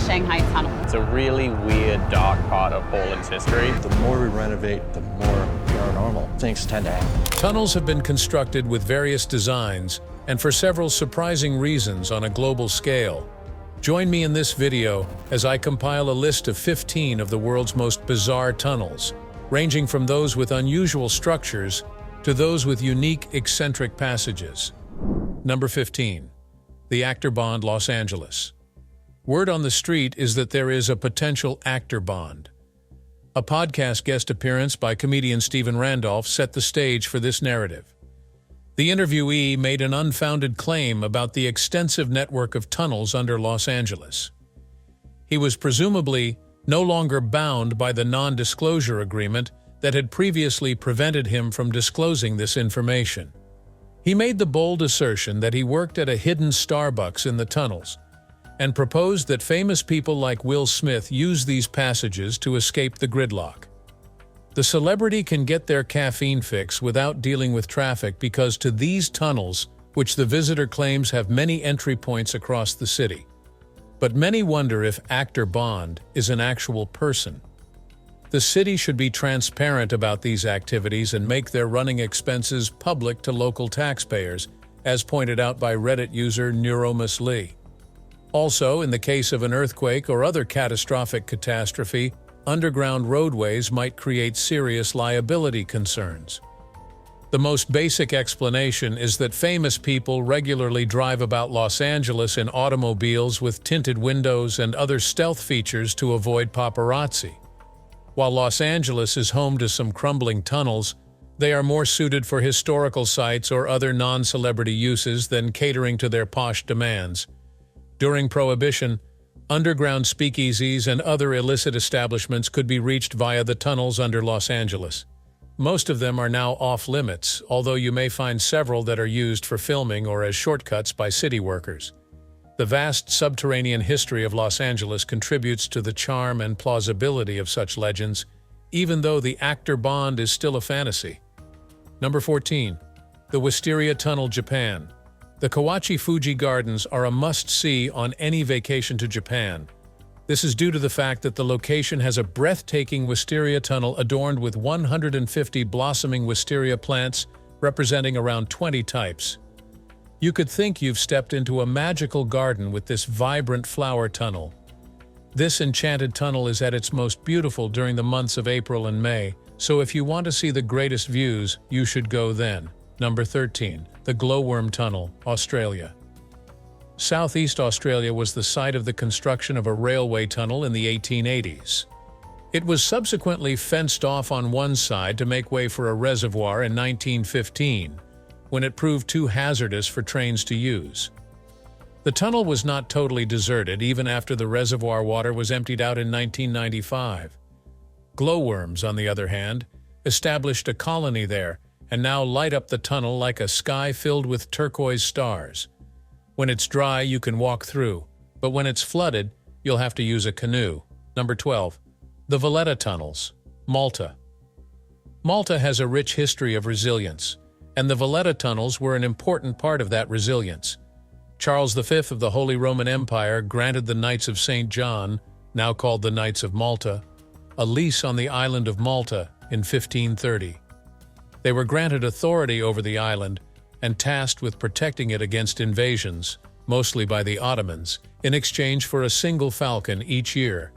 Shanghai Tunnel. It's a really weird, dark part of Portland's history. The more we renovate, the more paranormal things tend to happen. Tunnels have been constructed with various designs and for several surprising reasons on a global scale. Join me in this video as I compile a list of 15 of the world's most bizarre tunnels, ranging from those with unusual structures to those with unique, eccentric passages. Number 15. The Actor Bond, Los Angeles. Word on the street is that there is a potential actor bond. A podcast guest appearance by comedian Stephen Randolph set the stage for this narrative. The interviewee made an unfounded claim about the extensive network of tunnels under Los Angeles. He was presumably no longer bound by the non-disclosure agreement that had previously prevented him from disclosing this information. He made the bold assertion that he worked at a hidden Starbucks in the tunnels and proposed that famous people like Will Smith use these passages to escape the gridlock. The celebrity can get their caffeine fix without dealing with traffic because to these tunnels, which the visitor claims have many entry points across the city. But many wonder if Actor Bond is an actual person. The city should be transparent about these activities and make their running expenses public to local taxpayers, as pointed out by Reddit user Neuromus Lee. Also, in the case of an earthquake or other catastrophic catastrophe, underground roadways might create serious liability concerns. The most basic explanation is that famous people regularly drive about Los Angeles in automobiles with tinted windows and other stealth features to avoid paparazzi. While Los Angeles is home to some crumbling tunnels, they are more suited for historical sites or other non-celebrity uses than catering to their posh demands. During Prohibition, underground speakeasies and other illicit establishments could be reached via the tunnels under Los Angeles. Most of them are now off-limits, although you may find several that are used for filming or as shortcuts by city workers. The vast subterranean history of Los Angeles contributes to the charm and plausibility of such legends, even though the actor Bond is still a fantasy. Number 14. The Wisteria Tunnel, Japan. The Kawachi Fuji Gardens are a must-see on any vacation to Japan. This is due to the fact that the location has a breathtaking wisteria tunnel adorned with 150 blossoming wisteria plants representing around 20 types. You could think you've stepped into a magical garden with this vibrant flower tunnel. This enchanted tunnel is at its most beautiful during the months of April and May, so if you want to see the greatest views, you should go then. Number 13. The Glowworm Tunnel, Australia. Southeast Australia was the site of the construction of a railway tunnel in the 1880s. It was subsequently fenced off on one side to make way for a reservoir in 1915, when it proved too hazardous for trains to use. The tunnel was not totally deserted even after the reservoir water was emptied out in 1995. Glowworms, on the other hand, established a colony there and now light up the tunnel like a sky filled with turquoise stars. When it's dry, you can walk through, but when it's flooded, you'll have to use a canoe. Number 12. The Veta Tunnels, Malta. Malta has a rich history of resilience, and the Veta Tunnels were an important part of that resilience. Charles V of the Holy Roman Empire granted the Knights of St. John, now called the Knights of Malta, a lease on the island of Malta in 1530. They were granted authority over the island and tasked with protecting it against invasions, mostly by the Ottomans, in exchange for a single falcon each year.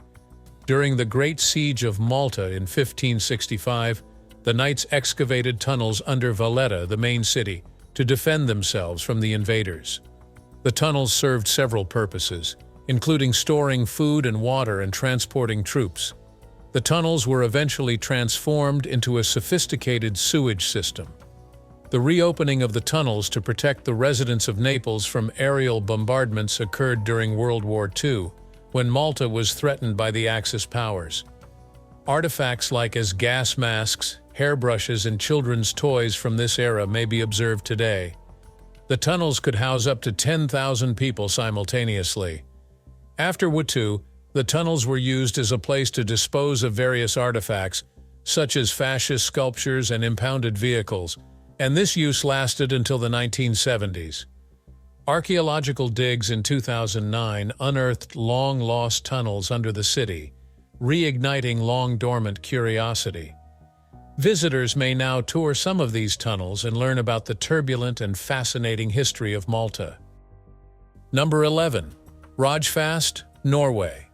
During the Great Siege of Malta in 1565, the knights excavated tunnels under Valletta, the main city, to defend themselves from the invaders. The tunnels served several purposes, including storing food and water and transporting troops. The tunnels were eventually transformed into a sophisticated sewage system. The reopening of the tunnels to protect the residents of Naples from aerial bombardments occurred during World War II, when Malta was threatened by the Axis powers. Artifacts like as gas masks, hairbrushes, and children's toys from this era may be observed today. The tunnels could house up to 10,000 people simultaneously. After World War II, the tunnels were used as a place to dispose of various artifacts, such as fascist sculptures and impounded vehicles, and this use lasted until the 1970s. Archaeological digs in 2009 unearthed long-lost tunnels under the city, reigniting long-dormant curiosity. Visitors may now tour some of these tunnels and learn about the turbulent and fascinating history of Malta. Number 11. Ragfast Norway.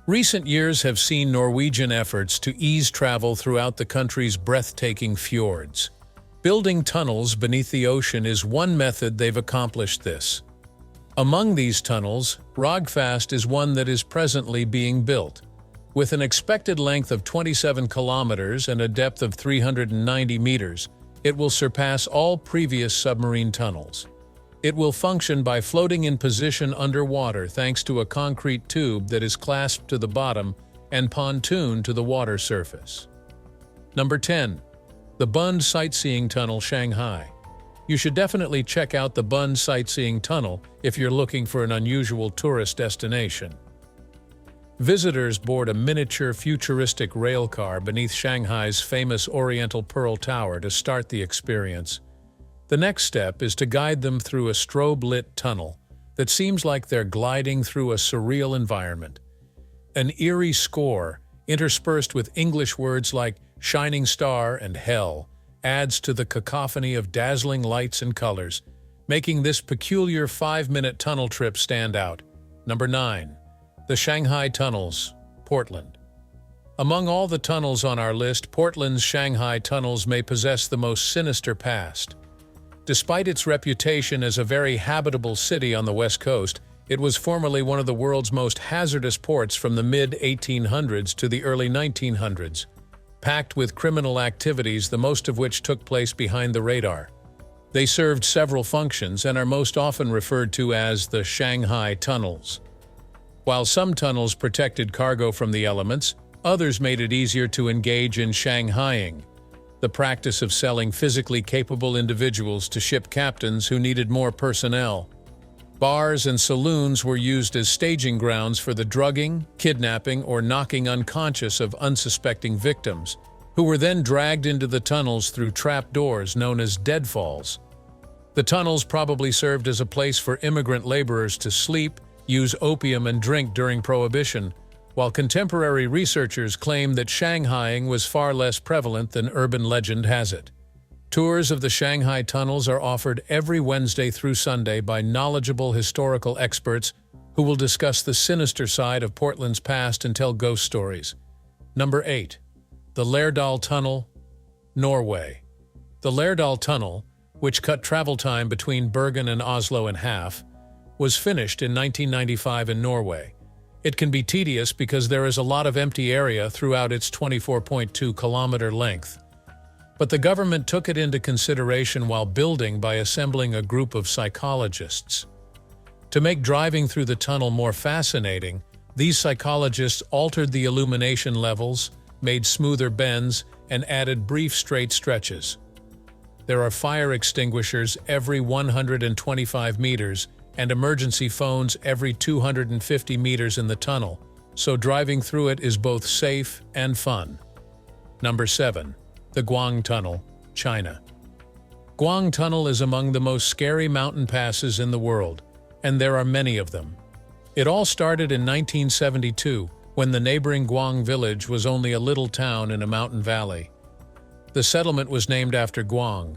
Recent years have seen Norwegian efforts to ease travel throughout the country's breathtaking fjords. Building tunnels beneath the ocean is one method they've accomplished this. Among these tunnels, Ragfast is one that is presently being built. With an expected length of 27 kilometers and a depth of 390 meters, it will surpass all previous submarine tunnels. It will function by floating in position underwater thanks to a concrete tube that is clasped to the bottom and pontooned to the water surface. Number 10. The Bund Sightseeing Tunnel, Shanghai. You should definitely check out the Bund Sightseeing Tunnel if you're looking for an unusual tourist destination. Visitors board a miniature futuristic railcar beneath Shanghai's famous Oriental Pearl Tower to start the experience. The next step is to guide them through a strobe-lit tunnel that seems like they're gliding through a surreal environment. An eerie score, interspersed with English words like shining star and hell, adds to the cacophony of dazzling lights and colors, making this peculiar 5-minute tunnel trip stand out. Number 9. The Shanghai Tunnels, Portland. Among all the tunnels on our list, Portland's Shanghai tunnels may possess the most sinister past. Despite its reputation as a very habitable city on the West Coast, it was formerly one of the world's most hazardous ports from the mid-1800s to the early 1900s, packed with criminal activities, the most of which took place behind the radar. They served several functions and are most often referred to as the Shanghai Tunnels. While some tunnels protected cargo from the elements, others made it easier to engage in Shanghaiing, the practice of selling physically capable individuals to ship captains who needed more personnel. Bars and saloons were used as staging grounds for the drugging, kidnapping, or knocking unconscious of unsuspecting victims, who were then dragged into the tunnels through trap doors known as deadfalls. The tunnels probably served as a place for immigrant laborers to sleep, use opium, and drink during Prohibition, while contemporary researchers claim that Shanghaiing was far less prevalent than urban legend has it. Tours of the Shanghai tunnels are offered every Wednesday through Sunday by knowledgeable historical experts who will discuss the sinister side of Portland's past and tell ghost stories. Number 8. The Lærdal Tunnel, Norway. The Lærdal Tunnel, which cut travel time between Bergen and Oslo in half, was finished in 1995 in Norway. It can be tedious because there is a lot of empty area throughout its 24.2-kilometer length. But the government took it into consideration while building by assembling a group of psychologists. To make driving through the tunnel more fascinating, these psychologists altered the illumination levels, made smoother bends, and added brief straight stretches. There are fire extinguishers every 125 meters and emergency phones every 250 meters in the tunnel, so driving through it is both safe and fun. Number 7. The Guang Tunnel, China. Guang Tunnel is among the most scary mountain passes in the world, and there are many of them. It all started in 1972, when the neighboring Guang village was only a little town in a mountain valley. The settlement was named after Guang,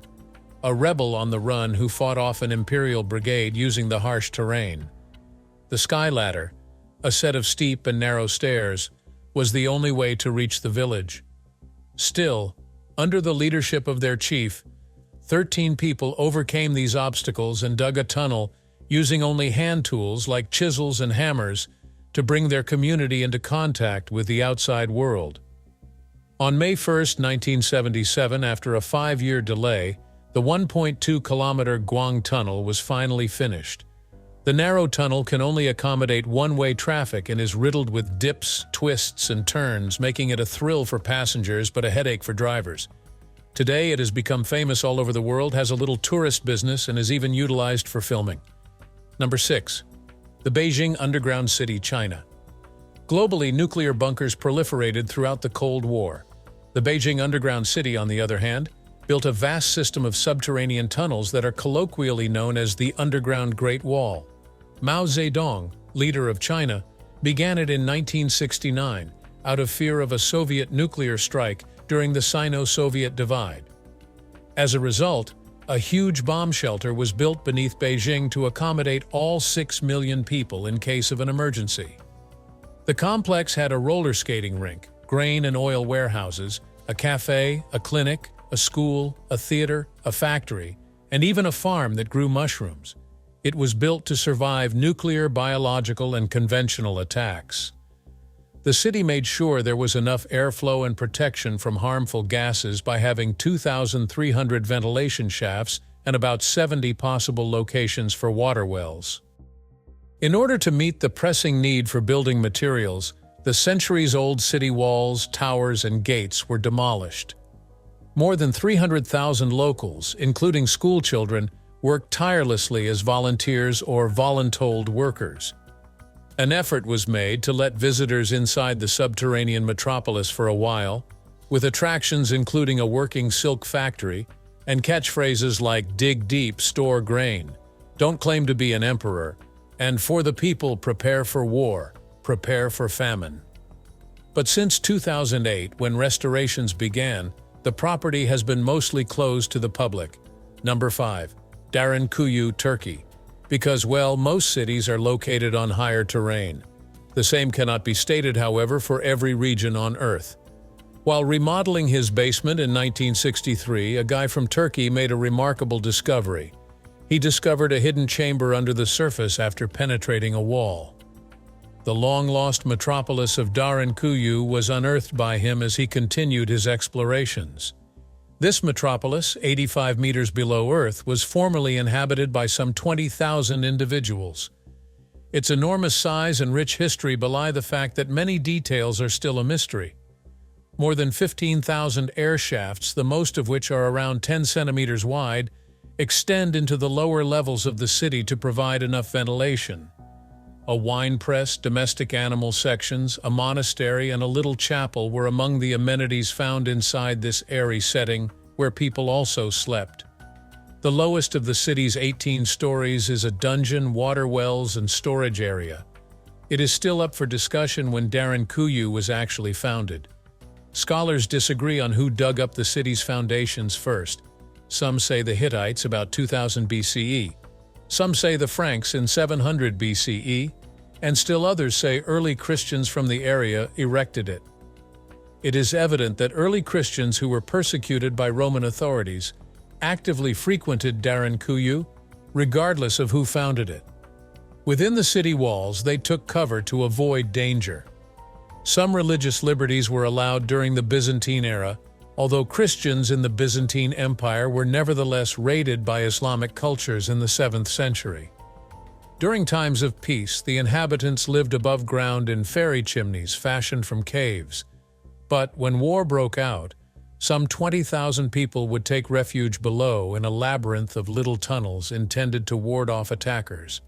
a rebel on the run who fought off an imperial brigade using the harsh terrain. The sky ladder, a set of steep and narrow stairs, was the only way to reach the village. Still, under the leadership of their chief, 13 people overcame these obstacles and dug a tunnel using only hand tools like chisels and hammers to bring their community into contact with the outside world. On May 1, 1977, after a 5-year delay, the 1.2-kilometer Guang Tunnel was finally finished. The narrow tunnel can only accommodate one-way traffic and is riddled with dips, twists, and turns, making it a thrill for passengers but a headache for drivers. Today, it has become famous all over the world, has a little tourist business, and is even utilized for filming. Number 6. The Beijing Underground City, China. Globally, nuclear bunkers proliferated throughout the Cold War. The Beijing Underground City, on the other hand, built a vast system of subterranean tunnels that are colloquially known as the Underground Great Wall. Mao Zedong, leader of China, began it in 1969 out of fear of a Soviet nuclear strike during the Sino-Soviet divide. As a result, a huge bomb shelter was built beneath Beijing to accommodate all 6 million people in case of an emergency. The complex had a roller skating rink, grain and oil warehouses, a cafe, a clinic, a school, a theater, a factory, and even a farm that grew mushrooms. It was built to survive nuclear, biological, and conventional attacks. The city made sure there was enough airflow and protection from harmful gases by having 2,300 ventilation shafts and about 70 possible locations for water wells. In order to meet the pressing need for building materials, the centuries-old city walls, towers, and gates were demolished. More than 300,000 locals, including schoolchildren, worked tirelessly as volunteers or voluntold workers. An effort was made to let visitors inside the subterranean metropolis for a while, with attractions including a working silk factory and catchphrases like "dig deep, store grain," "don't claim to be an emperor," and "for the people, prepare for war, prepare for famine." But since 2008, when restorations began, the property has been mostly closed to the public. Number 5. Darenkuyu Turkey. Because, well, most cities are located on higher terrain. The same cannot be stated, however, for every region on Earth. While remodeling his basement in 1963, a guy from Turkey made a remarkable discovery. He discovered a hidden chamber under the surface after penetrating a wall. The long-lost metropolis of Darenkuyu was unearthed by him as he continued his explorations. This metropolis, 85 meters below Earth, was formerly inhabited by some 20,000 individuals. Its enormous size and rich history belie the fact that many details are still a mystery. More than 15,000 air shafts, the most of which are around 10 centimeters wide, extend into the lower levels of the city to provide enough ventilation. A wine press, domestic animal sections, a monastery, and a little chapel were among the amenities found inside this airy setting, where people also slept. The lowest of the city's 18 stories is a dungeon, water wells, and storage area. It is still up for discussion when Darenkuyu was actually founded. Scholars disagree on who dug up the city's foundations first. Some say the Hittites about 2000 BCE. Some say the Franks in 700 BCE, and still others say early Christians from the area erected it. It is evident that early Christians who were persecuted by Roman authorities actively frequented Darenkuyu, regardless of who founded it. Within the city walls, they took cover to avoid danger. Some religious liberties were allowed during the Byzantine era, although Christians in the Byzantine Empire were nevertheless raided by Islamic cultures in the 7th century. During times of peace, the inhabitants lived above ground in fairy chimneys fashioned from caves. But when war broke out, some 20,000 people would take refuge below in a labyrinth of little tunnels intended to ward off attackers.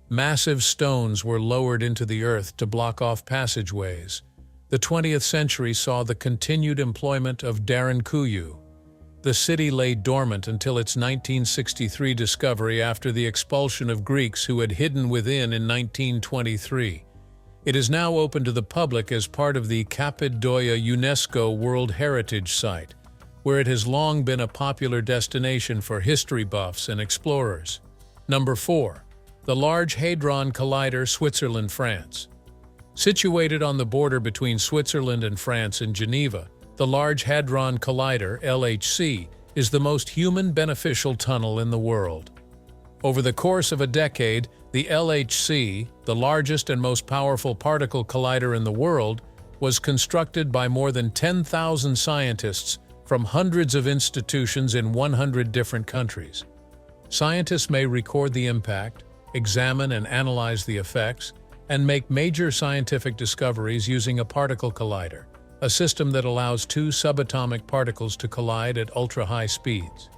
Massive stones were lowered into the earth to block off passageways. The 20th century saw the continued employment of Darenkuyu. The city lay dormant until its 1963 discovery after the expulsion of Greeks who had hidden within in 1923. It is now open to the public as part of the Cappadocia UNESCO World Heritage Site, where it has long been a popular destination for history buffs and explorers. Number 4. The Large Hadron Collider, Switzerland, France. Situated on the border between Switzerland and France in Geneva, the Large Hadron Collider, LHC, is the most human-beneficial tunnel in the world. Over the course of a decade, the LHC, the largest and most powerful particle collider in the world, was constructed by more than 10,000 scientists from hundreds of institutions in 100 different countries. Scientists may record the impact, examine and analyze the effects, and make major scientific discoveries using a particle collider, a system that allows two subatomic particles to collide at ultra-high speeds.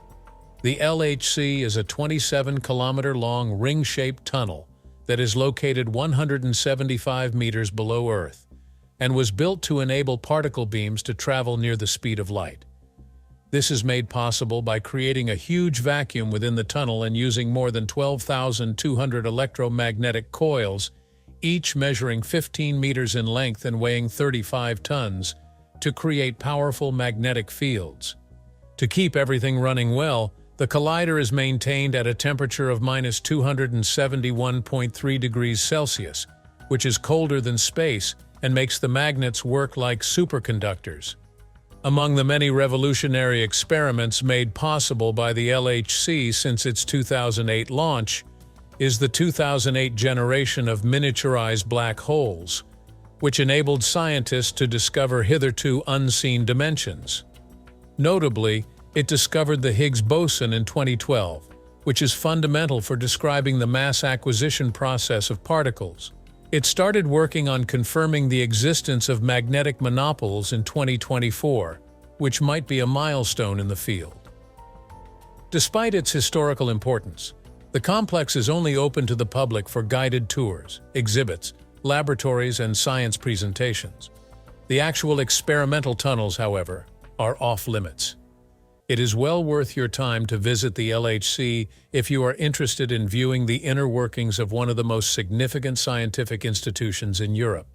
The LHC is a 27-kilometer-long ring-shaped tunnel that is located 175 meters below Earth and was built to enable particle beams to travel near the speed of light. This is made possible by creating a huge vacuum within the tunnel and using more than 12,200 electromagnetic coils, each measuring 15 meters in length and weighing 35 tons, to create powerful magnetic fields. To keep everything running well, the collider is maintained at a temperature of minus 271.3 degrees Celsius, which is colder than space and makes the magnets work like superconductors. Among the many revolutionary experiments made possible by the LHC since its 2008 launch is the 2008 generation of miniaturized black holes, which enabled scientists to discover hitherto unseen dimensions. Notably, it discovered the Higgs boson in 2012, which is fundamental for describing the mass acquisition process of particles. It started working on confirming the existence of magnetic monopoles in 2024, which might be a milestone in the field. Despite its historical importance, the complex is only open to the public for guided tours, exhibits, laboratories, and science presentations. The actual experimental tunnels, however, are off-limits. It is well worth your time to visit the LHC if you are interested in viewing the inner workings of one of the most significant scientific institutions in Europe.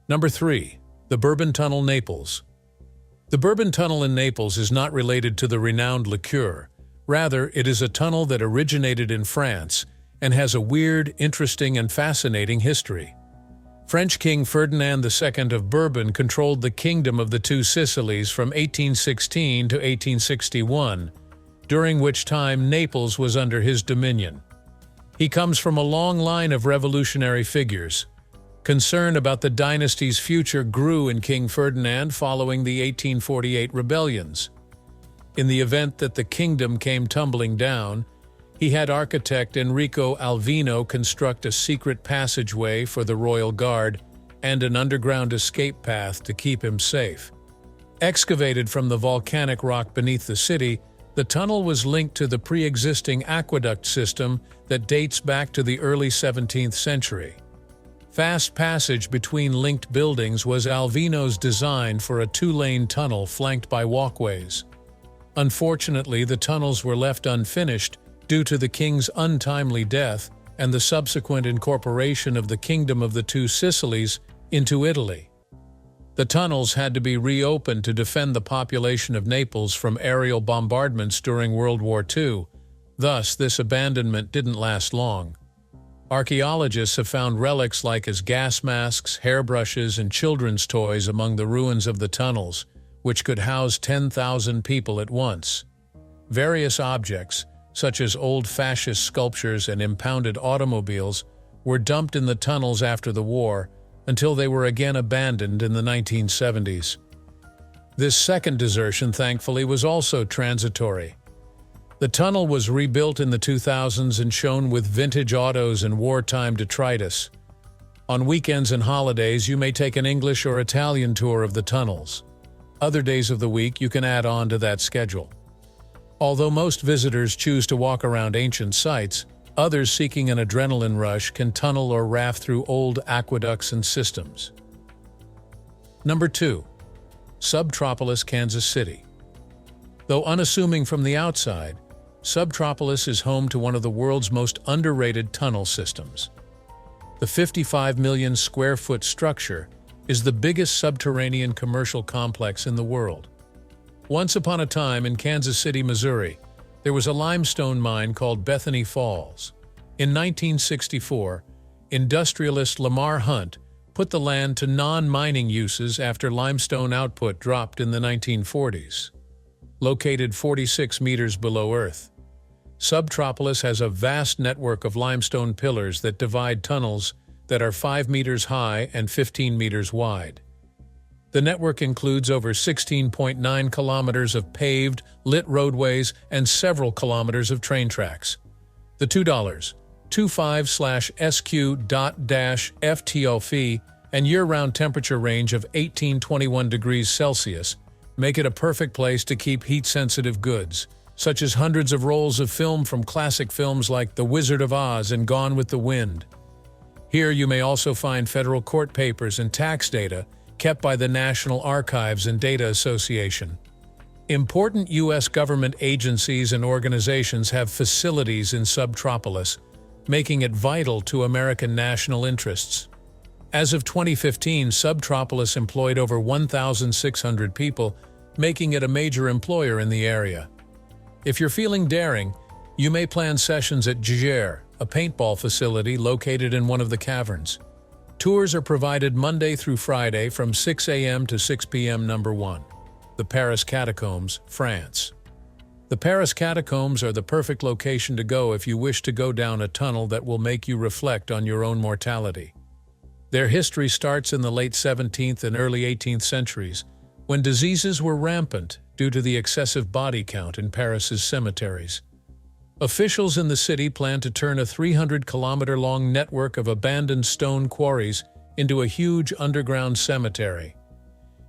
Number 3. The Bourbon Tunnel, Naples. The Bourbon Tunnel in Naples is not related to the renowned liqueur. Rather, it is a tunnel that originated in France and has a weird, interesting, and fascinating history. French King Ferdinand II of Bourbon controlled the Kingdom of the Two Sicilies from 1816 to 1861, during which time Naples was under his dominion. He comes from a long line of revolutionary figures. Concern about the dynasty's future grew in King Ferdinand following the 1848 rebellions. In the event that the kingdom came tumbling down, he had architect Enrico Alvino construct a secret passageway for the royal guard and an underground escape path to keep him safe. Excavated from the volcanic rock beneath the city, the tunnel was linked to the pre-existing aqueduct system that dates back to the early 17th century. Fast passage between linked buildings was Alvino's design for a two-lane tunnel flanked by walkways. Unfortunately, the tunnels were left unfinished due to the king's untimely death and the subsequent incorporation of the Kingdom of the Two Sicilies into Italy. The tunnels had to be reopened to defend the population of Naples from aerial bombardments during World War II. Thus, this abandonment didn't last long. Archaeologists have found relics like gas masks, hairbrushes, and children's toys among the ruins of the tunnels, which could house 10,000 people at once. Various objects, such as old fascist sculptures and impounded automobiles, were dumped in the tunnels after the war until they were again abandoned in the 1970s. This second desertion, thankfully, was also transitory. The tunnel was rebuilt in the 2000s and shown with vintage autos and wartime detritus. On weekends and holidays, you may take an English or Italian tour of the tunnels. Other days of the week, you can add on to that schedule. Although most visitors choose to walk around ancient sites, others seeking an adrenaline rush can tunnel or raft through old aqueducts and systems. Number 2. Subtropolis, Kansas City. Though unassuming from the outside, Subtropolis is home to one of the world's most underrated tunnel systems. The 55 million square foot structure is the biggest subterranean commercial complex in the world. Once upon a time in Kansas City, Missouri, there was a limestone mine called Bethany Falls. In 1964, industrialist Lamar Hunt put the land to non-mining uses after limestone output dropped in the 1940s. Located 46 meters below Earth, Subtropolis has a vast network of limestone pillars that divide tunnels that are 5 meters high and 15 meters wide. The network includes over 16.9 kilometers of paved, lit roadways and several kilometers of train tracks. The $2.25/SQ.-FTO fee and year-round temperature range of 18-21 degrees Celsius make it a perfect place to keep heat-sensitive goods, such as hundreds of rolls of film from classic films like The Wizard of Oz and Gone with the Wind. Here you may also find federal court papers and tax data kept by the National Archives and Data Association. Important U.S. government agencies and organizations have facilities in Subtropolis, making it vital to American national interests. As of 2015, Subtropolis employed over 1,600 people, making it a major employer in the area. If you're feeling daring, you may plan sessions at Giger, a paintball facility located in one of the caverns. Tours are provided Monday through Friday from 6 a.m. to 6 p.m. Number 1. The Paris Catacombs, France. The Paris Catacombs are the perfect location to go if you wish to go down a tunnel that will make you reflect on your own mortality. Their history starts in the late 17th and early 18th centuries, when diseases were rampant due to the excessive body count in Paris's cemeteries. Officials in the city plan to turn a 300-kilometer-long network of abandoned stone quarries into a huge underground cemetery.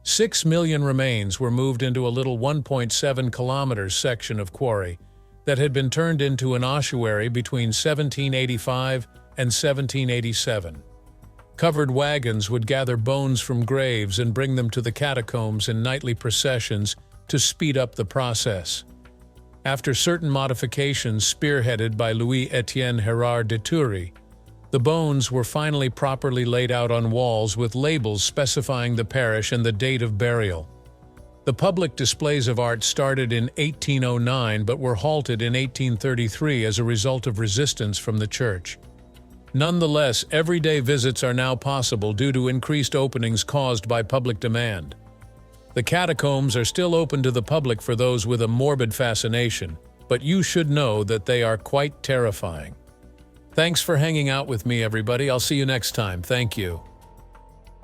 6 million remains were moved into a little 1.7 kilometers section of quarry that had been turned into an ossuary between 1785 and 1787. Covered wagons would gather bones from graves and bring them to the catacombs in nightly processions to speed up the process. After certain modifications spearheaded by Louis-Étienne Hérard de Thury, the bones were finally properly laid out on walls with labels specifying the parish and the date of burial. The public displays of art started in 1809 but were halted in 1833 as a result of resistance from the church. Nonetheless, everyday visits are now possible due to increased openings caused by public demand. The catacombs are still open to the public for those with a morbid fascination, but you should know that they are quite terrifying. Thanks for hanging out with me, everybody. I'll see you next time. Thank you.